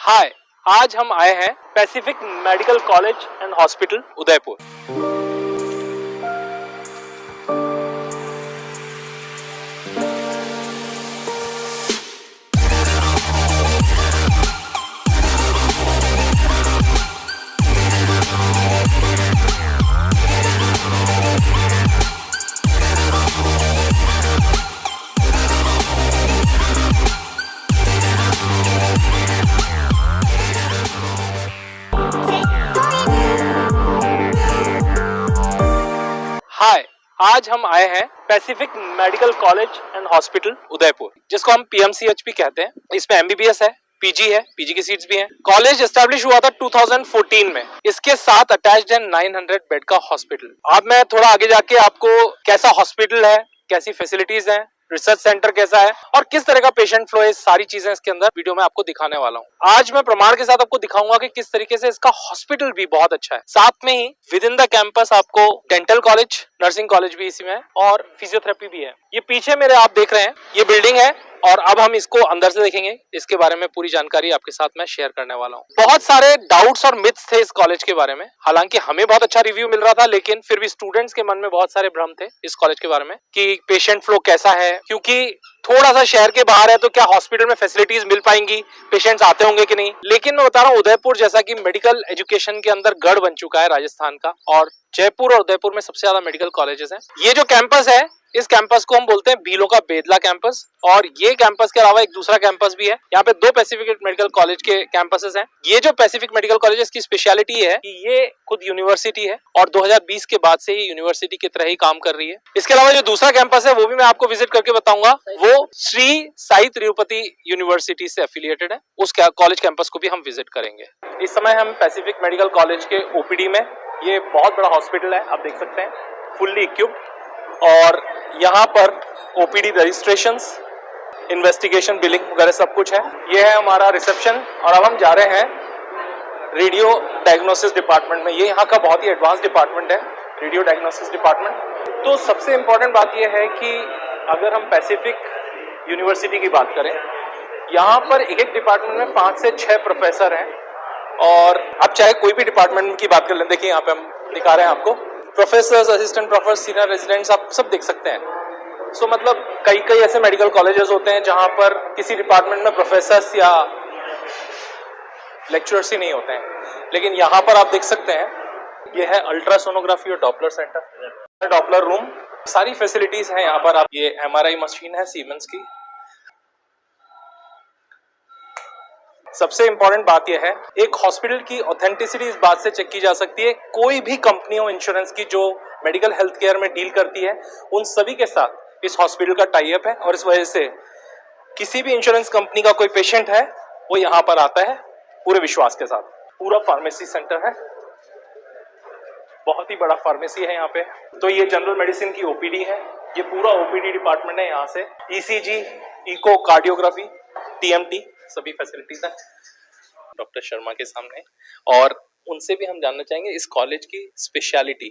हाय, आज हम आए हैं Pacific medical college and hospital Udaipur. Hi, आज हम आए हैं Pacific medical college and hospital Udaipur, जिसको हम पीएमसीएच भी कहते हैं। इसमें एमबीबीएस है, पीजी है, पीजी की सीट्स भी हैं। कॉलेज एस्टैब्लिश हुआ था 2014 में। इसके साथ अटैच्ड है 900 बेड का हॉस्पिटल। अब मैं थोड़ा आगे जाके आपको कैसा हॉस्पिटल है, कैसी फैसिलिटीज हैं, रिसर्च सेंटर कैसा है और किस तरह का पेशेंट फ्लो है, सारी चीजें इसके अंदर वीडियो में आपको दिखाने वाला हूँ। आज मैं प्रमाण के साथ आपको दिखाऊंगा कि किस तरीके से इसका हॉस्पिटल भी बहुत अच्छा है। साथ में ही विद इन द कैंपस आपको डेंटल कॉलेज, नर्सिंग कॉलेज भी इसी में है और फिजियोथेरेपी भी है। ये पीछे मेरे आप देख रहे हैं, ये बिल्डिंग है और अब हम इसको अंदर से देखेंगे। इसके बारे में पूरी जानकारी आपके साथ मैं शेयर करने वाला हूँ। बहुत सारे डाउट्स और मिथ्स थे इस कॉलेज के बारे में। हालांकि हमें बहुत अच्छा रिव्यू मिल रहा था, लेकिन फिर भी स्टूडेंट्स के मन में बहुत सारे भ्रम थे इस कॉलेज के बारे में कि पेशेंट फ्लो कैसा है, क्योंकि थोड़ा सा शहर के बाहर है तो क्या हॉस्पिटल में फैसिलिटीज मिल पाएंगी, पेशेंट्स आते होंगे कि नहीं। लेकिन मैं बता रहा हूँ, उदयपुर जैसा कि मेडिकल एजुकेशन के अंदर गढ़ बन चुका है राजस्थान का, और जयपुर और उदयपुर में सबसे ज्यादा मेडिकल कॉलेजेस हैं। ये जो कैंपस है, इस कैंपस को हम बोलते हैं भीलों का बेदला कैंपस। और ये कैंपस के अलावा एक दूसरा कैंपस भी है। यहाँ पे दो पैसिफिक मेडिकल कॉलेज के कैंपसेस हैं। ये जो पैसिफिक मेडिकल कॉलेज की स्पेशलिटी है कि ये खुद यूनिवर्सिटी है और 2020 के बाद से ही यूनिवर्सिटी की तरह ही काम कर रही है। इसके अलावा जो दूसरा कैंपस है वो भी मैं आपको विजिट करके बताऊंगा। वो श्री साई तिरुपति यूनिवर्सिटी से एफिलिएटेड है। उस कॉलेज कैंपस को भी हम विजिट करेंगे। इस समय हम पैसिफिक मेडिकल कॉलेज के ओपीडी में। ये बहुत बड़ा हॉस्पिटल है, आप देख सकते हैं, फुल्ली इक्विप्ड। और यहाँ पर ओपीडी रजिस्ट्रेशंस, इन्वेस्टिगेशन, बिलिंग वगैरह सब कुछ है। ये है हमारा रिसेप्शन और अब हम जा रहे हैं रेडियो डायग्नोसिस डिपार्टमेंट में। ये यहाँ का बहुत ही एडवांस डिपार्टमेंट है, रेडियो डायग्नोसिस डिपार्टमेंट। तो सबसे इम्पोर्टेंट बात यह है कि अगर हम पैसिफिक यूनिवर्सिटी की बात करें, यहाँ पर एक डिपार्टमेंट में 5 से 6 प्रोफेसर हैं। और अब चाहे कोई भी डिपार्टमेंट की बात कर लें, देखिए यहाँ पे हम दिखा रहे हैं आपको professor, assistant professor, senior residents, आप सब देख सकते हैं। सो मतलब कई ऐसे मेडिकल कॉलेजेस होते हैं जहां पर किसी डिपार्टमेंट में प्रोफेसर्स या लेक्चरर्स ही नहीं होते हैं, लेकिन यहाँ पर आप देख सकते हैं, ये है अल्ट्रासोनोग्राफी और डॉपलर सेंटर, डॉपलर रूम, सारी फैसिलिटीज हैं यहाँ पर। आप ये एमआरआई मशीन है सीमेंस की। सबसे इंपॉर्टेंट बात यह है, एक हॉस्पिटल की ऑथेंटिसिटी इस बात से चेक की जा सकती है, कोई भी कंपनी हो इंश्योरेंस की जो मेडिकल हेल्थ केयर में डील करती है, उन सभी के साथ इस हॉस्पिटल का टाई अप है। और इस वजह से किसी भी इंश्योरेंस कंपनी का कोई पेशेंट है वो यहाँ पर आता है पूरे विश्वास के साथ। पूरा फार्मेसी सेंटर है, बहुत ही बड़ा फार्मेसी है यहाँ पे। तो ये जनरल मेडिसिन की ओपीडी है, ये पूरा ओपीडी डिपार्टमेंट है। यहाँ से ईसीजी, इको कार्डियोग्राफी, टीएमटी, सभी फैसिलिटीज हैं डॉक्टर शर्मा के सामने। और उनसे भी हम जानना चाहेंगे इस कॉलेज की स्पेशलिटी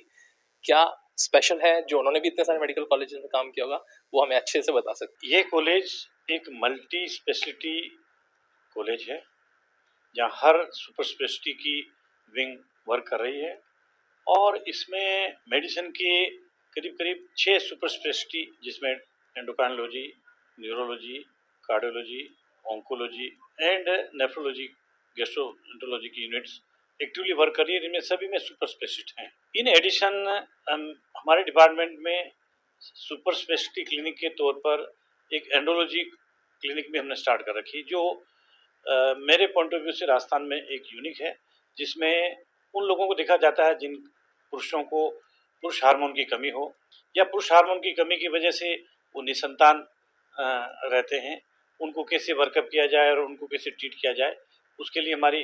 क्या स्पेशल है, जो उन्होंने भी इतने सारे मेडिकल कॉलेजेस में काम किया होगा, वो हमें अच्छे से बता सकते। ये कॉलेज एक मल्टी स्पेशलिटी कॉलेज है, जहाँ हर सुपर स्पेशलिटी की विंग वर्क कर रही है। और इसमें मेडिसिन के करीब करीब 6 सुपर स्पेशलिटी, जिसमें endocrinology, neurology, cardiology, oncology and nephrology, gastroenterology की यूनिट्स एक्टिवली वर्क कर रही है, जिनमें सभी में सुपर स्पेशलिस्ट हैं। इन एडिशन हमारे डिपार्टमेंट में सुपर स्पेशलिटी क्लिनिक के तौर पर एक एंडोलॉजी क्लिनिक भी हमने स्टार्ट कर रखी, जो मेरे पॉइंट ऑफ व्यू से राजस्थान में एक यूनिक है, जिसमें उन लोगों को देखा जाता है जिन पुरुषों को पुरुष हार्मोन की कमी हो या पुरुष हार्मोन की कमी की वजह से वो निसंतान रहते हैं, उनको कैसे वर्कअप किया जाए और उनको कैसे ट्रीट किया जाए, उसके लिए हमारी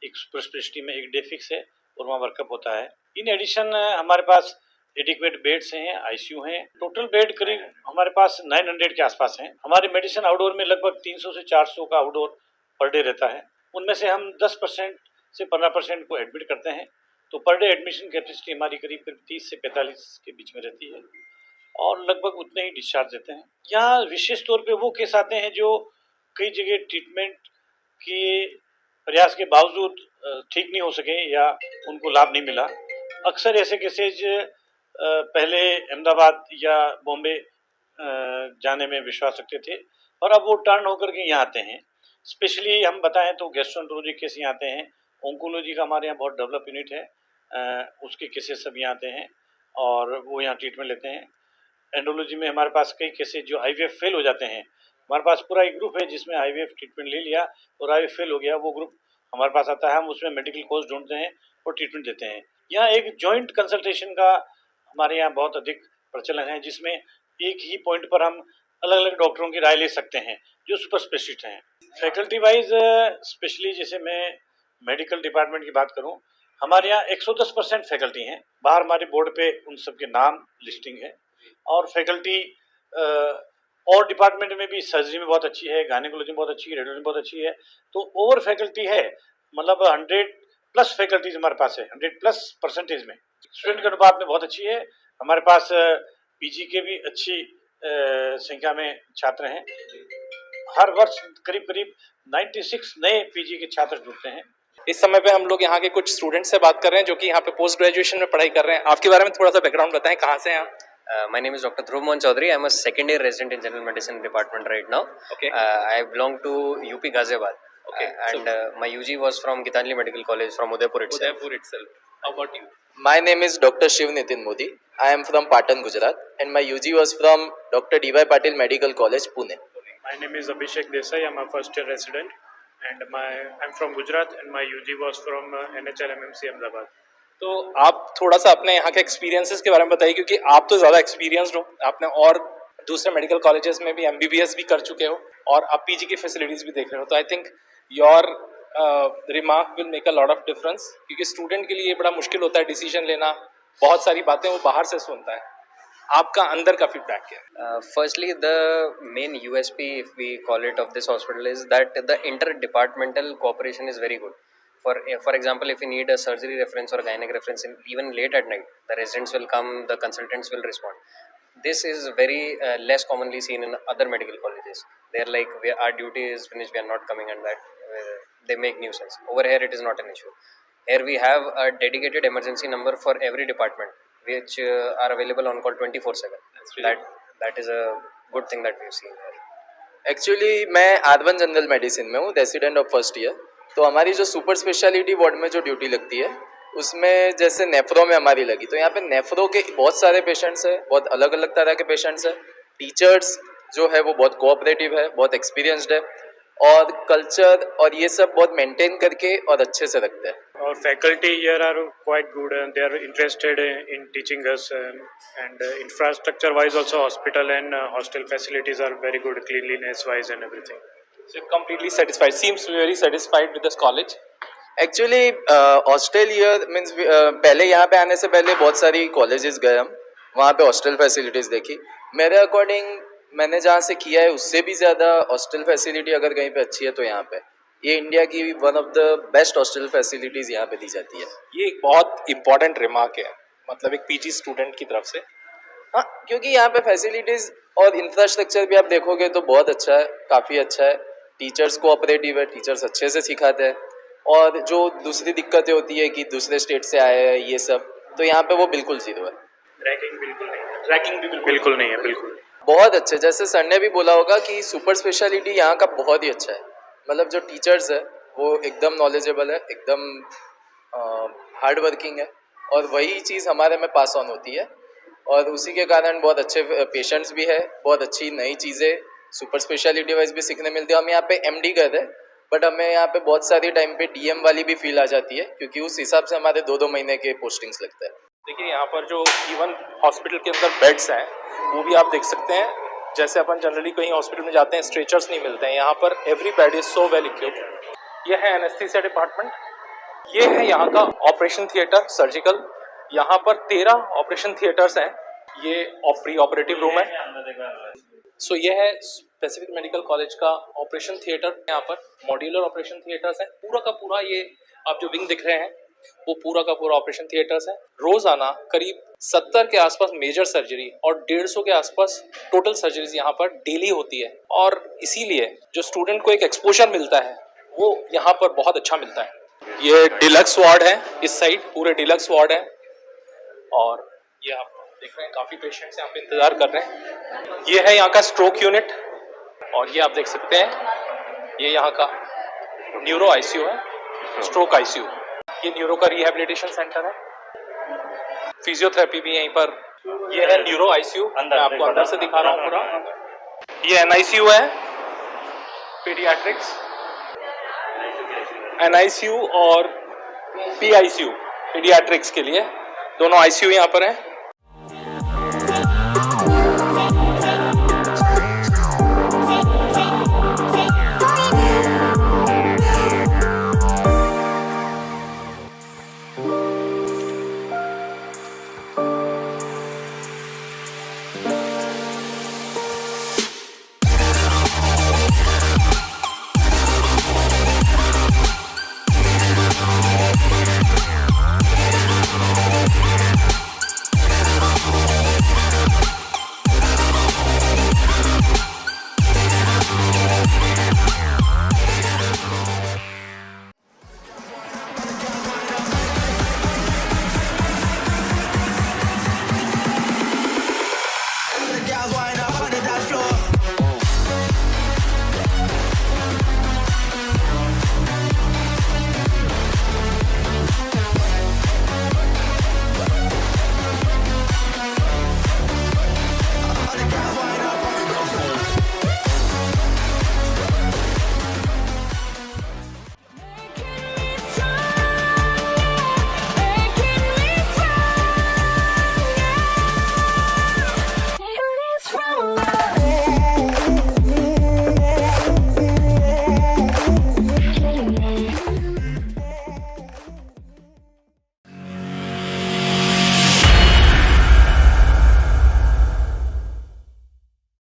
एक सुपर स्पेशलिटी में एक डे फिक्स है और वहाँ वर्कअप होता है। इन एडिशन हमारे पास एडिक्वेट बेड्स हैं, आईसीयू हैं। टोटल बेड करीब हमारे पास 900 के आसपास हैं। हमारी मेडिसिन आउटडोर में लगभग 300 से 400 का आउटडोर पर डे रहता है। उनमें से हम 10% से 15% को एडमिट करते हैं, तो पर डे एडमिशन कैपेसिटी हमारी करीब 30 से 45 के बीच में रहती है और लगभग उतने ही डिस्चार्ज देते हैं। यहाँ विशेष तौर पे वो केस आते हैं जो कई जगह ट्रीटमेंट की प्रयास के बावजूद ठीक नहीं हो सके या उनको लाभ नहीं मिला। अक्सर ऐसे केसेज पहले अहमदाबाद या बॉम्बे जाने में विश्वास रखते थे और अब वो टर्न होकर के यहाँ आते हैं। स्पेशली हम बताएं तो गैस्ट्रोएंटरोलॉजी केस यहाँ आते हैं, ओंकोलॉजी का हमारे यहाँ बहुत डेवलप यूनिट है, उसके केसेस सब यहाँ आते हैं और वो यहाँ ट्रीटमेंट लेते हैं। एंड्रोलॉजी में हमारे पास कई केसेज जो IVF फेल हो जाते हैं, हमारे पास पूरा एक ग्रुप है जिसमें IVF ट्रीटमेंट ले लिया और IVF फेल हो गया, वो ग्रुप हमारे पास आता है, हम उसमें मेडिकल कोर्स ढूंढते हैं और ट्रीटमेंट देते हैं। यहाँ एक जॉइंट कंसल्टेशन का हमारे यहाँ बहुत अधिक प्रचलन है, जिसमें एक ही पॉइंट पर हम अलग अलग डॉक्टरों की राय ले सकते हैं जो सुपर स्पेशलिस्ट हैं। फैकल्टी वाइज स्पेशली जैसे मैं मेडिकल डिपार्टमेंट की बात करूं, हमारे यहाँ 110% फैकल्टी हैं। बाहर हमारे बोर्ड पे उन सबके नाम लिस्टिंग है और फैकल्टी और डिपार्टमेंट में भी सर्जरी में बहुत अच्छी है, गायनेकोलॉजी में बहुत अच्छी है, रेडियोलॉजी में बहुत अच्छी है, तो ओवर फैकल्टी है, मतलब 100+ फैकल्टीज हमारे पास है, 100+% में। स्टूडेंट के अनुपात में बहुत अच्छी है। हमारे पास PG के भी अच्छी संख्या में छात्र हैं। हर वर्ष करीब करीब 96 नए PG के छात्र जुड़ते हैं। इस समय पे हम लोग यहाँ के कुछ स्टूडेंट से बात कर रहे हैं जो कि यहाँ पे पोस्ट ग्रेजुएशन में पढ़ाई कर रहे हैं। आपके बारे में थोड़ा सा बैकग्राउंड बताएं, कहाँ से हैं आप? My name is Dr. Dhruv Mohan Chaudhary. I'm a second year resident in General Medicine department right now. Okay. I belong to UP Ghaziabad. Okay. And my UG was from Gitanjali Medical College from Udaipur itself. Udaipur itself. How about you? My name is Dr. Shiv Nitin Modi. I am from Patan, Gujarat, and my UG was from Dr. D.Y. Patil Medical College, Pune. My name is Abhishek Desai. I'm a first year resident, and I'm from Gujarat, and my UG was from NHR MMC Ahmedabad. तो आप थोड़ा सा अपने यहाँ के experiences के बारे में बताइए, क्योंकि आप तो ज़्यादा एक्सपीरियंस्ड हो, आपने और दूसरे मेडिकल कॉलेजेस में भी MBBS भी कर चुके हो और आप PG की फैसिलिटीज़ भी देख रहे हो, तो I think your remark will make a lot of difference, क्योंकि स्टूडेंट के लिए ये बड़ा मुश्किल होता है डिसीजन लेना, बहुत सारी बातें वो बाहर से सुनता है। आपका अंदर का फीडबैक क्या है? Firstly, the main USP, if we call it, of this hospital is that the interdepartmental cooperation is very good. For example, if you need a surgery reference or gynec reference, even late at night, the residents will come, the consultants will respond. This is very less commonly seen in other medical colleges. They're like, our duty is finished, we are not coming, and that they make nuisance. Over here, it is not an issue. Here we have a dedicated emergency number for every department, which are available on call 24/7. That is a good thing that we've seen here. Actually मैं R1 general medicine में हूँ, resident of first year. तो हमारी जो super speciality ward में जो duty लगती है, उसमें जैसे नेफ्रो में हमारी लगी, तो यहाँ पे नेफ्रो के बहुत सारे पेशेंट्स हैं, बहुत अलग अलग तरह के पेशेंट्स हैं। टीचर्स जो है वो बहुत कोऑपरेटिव है, बहुत एक्सपीरियंस्ड है और कल्चर और ये सब बहुत मेंटेन करके और अच्छे से रखते हैं। Our faculty here are quite good, and they are interested in teaching us. And infrastructure wise, also hospital and hostel facilities are very good, cleanliness wise and everything. So completely satisfied. Seems very satisfied with this college. Actually hostel year means पहले यहाँ पे आने से पहले बहुत सारी colleges गए हम, वहाँ पे हॉस्टल फैसिलिटीज़ देखी। मेरे अकॉर्डिंग मैंने जहाँ से किया है उससे भी ज़्यादा हॉस्टल फैसिलिटी अगर कहीं पे अच्छी है तो यहाँ पे ये इंडिया की one of the best hostel facilities यहाँ पे दी जाती है। ये एक बहुत इंपॉर्टेंट रिमार्क है, मतलब एक PG स्टूडेंट की तरफ से। हाँ, क्योंकि यहाँ पे फैसिलिटीज़ और इंफ्रास्ट्रक्चर भी आप देखोगे तो बहुत अच्छा है, काफ़ी अच्छा है। टीचर्स कोऑपरेटिव है, टीचर्स अच्छे से सिखाते हैं और जो दूसरी दिक्कतें होती है कि दूसरे स्टेट से आए हैं ये सब, तो यहाँ पे वो बिल्कुल जीरो है। Racking बिल्कुल नहीं है। रैंकिंग भी बिल्कुल नहीं है, बिल्कुल। बहुत अच्छे, जैसे सर ने भी बोला होगा कि सुपर स्पेशलिटी यहाँ का बहुत ही अच्छा है। मतलब जो टीचर्स है वो एकदम नॉलेजेबल है, एकदम हार्ड वर्किंग है और वही चीज़ हमारे में पास ऑन होती है और उसी के कारण बहुत अच्छे पेशेंट्स भी है, बहुत अच्छी नई चीज़ें सुपर स्पेशलिटी वाइज भी सीखने मिलती है। हम यहाँ पे MD कर रहे हैं, बट हमें यहाँ पे बहुत सारी टाइम पे DM वाली भी फील आ जाती है, क्योंकि उस हिसाब से हमारे 2-2 महीने के पोस्टिंग्स लगते हैं। देखिए यहाँ पर जो इवन हॉस्पिटल के अंदर बेड्स हैं वो भी आप देख सकते हैं। जैसे अपन जनरली कहीं हॉस्पिटल में जाते हैं स्ट्रेचर्स नहीं मिलते हैं, यहाँ पर every bed is so well equipped. ये है एनेस्थीसिया डिपार्टमेंट, ये है यहाँ का ऑपरेशन थिएटर सर्जिकल। यहाँ पर 13 ऑपरेशन थिएटर्स हैं। ये प्री ऑपरेटिव रूम है। सो ये है स्पेसिफिक मेडिकल कॉलेज का ऑपरेशन थिएटर। यहाँ पर मॉड्यूलर ऑपरेशन थिएटर्स हैं। पूरा का पूरा ये आप जो विंग दिख रहे हैं वो पूरा का पूरा ऑपरेशन थिएटर्स है। रोजाना करीब 70 के आसपास मेजर सर्जरी और 150 के आसपास टोटल सर्जरीज यहाँ पर डेली होती है और इसीलिए जो स्टूडेंट को एक एक्सपोजर मिलता है वो यहाँ पर बहुत अच्छा मिलता है। ये डिलक्स वार्ड है, इस साइड पूरे डिलक्स वार्ड है और ये आप देख रहे हैं काफी पेशेंट्स यहाँ पे इंतजार कर रहे हैं। ये है यहाँ का स्ट्रोक यूनिट और ये आप देख सकते हैं ये यहाँ का न्यूरो आईसीयू है, स्ट्रोक आईसीयू। ये न्यूरो का रिहैबिलिटेशन सेंटर है, फिजियोथेरेपी भी यहीं पर। ये है न्यूरो आईसीयू, मैं आपको अंदर से दिखा रहा हूँ पूरा। ये एनआईसीयू है, पीडियाट्रिक्स एनआईसीयू और पीआईसीयू पीडियाट्रिक्स के लिए, दोनों आईसीयू यहाँ पर हैं।